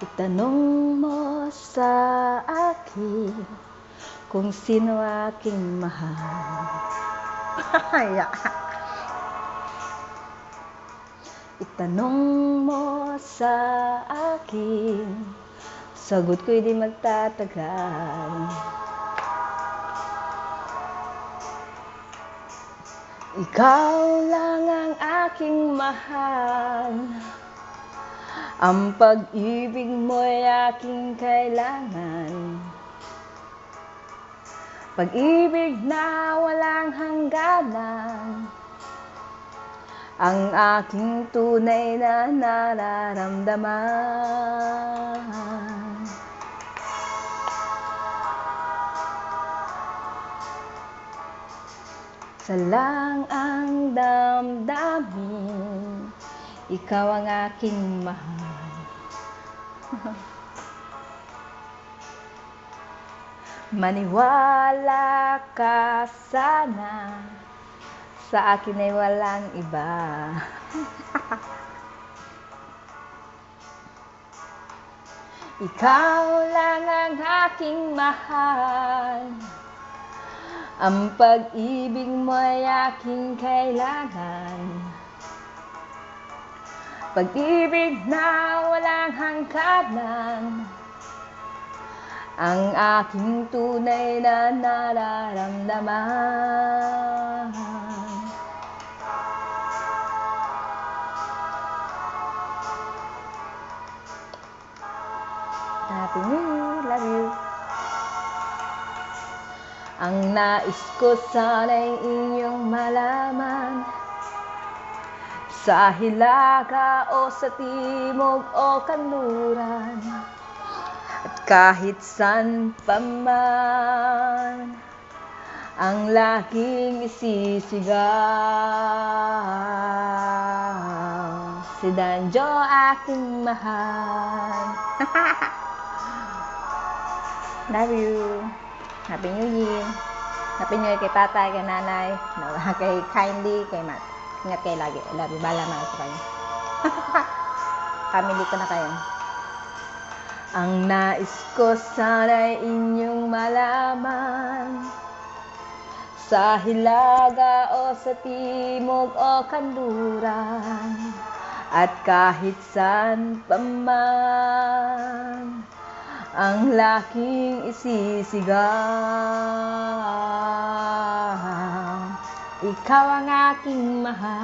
Itanong mo sa akin kung sino aking mahal. Itanong mo sa akin, sagot ko'y di magtatagal. Ikaw lang ang aking mahal, ang pag-ibig mo'y aking kailangan. Pag-ibig na walang hangganan, ang aking tunay na nararamdaman. Sa lang ang damdamin, ikaw ang aking mahal. Maniwala ka sana, sa akin ay walang iba. Ikaw lang ang aking mahal, ang pag-ibig mo'y aking kailangan. Pag-ibig na walang hangganan, ang aking tunay na nararamdaman. Happy New Year, love you. Ang nais ko sana'y inyong malaman, sa hilaga o sa timog o kanluran, at kahit saan pa man, ang laging isisigaw, si Danjo aking mahal. Love you. Happy New Year. Happy New Year kay tatay, kay nanay, kay Kindly, kay Matt. Ingat kayo lagi. Love you. Bahala na sa kayo. Family ko na kayo. Ang nais ko sana'y inyong malaman, sa hilaga o sa timog o kanluran, at kahit saan pa man, ang laking isisigaw, ikaw ang aking mahal.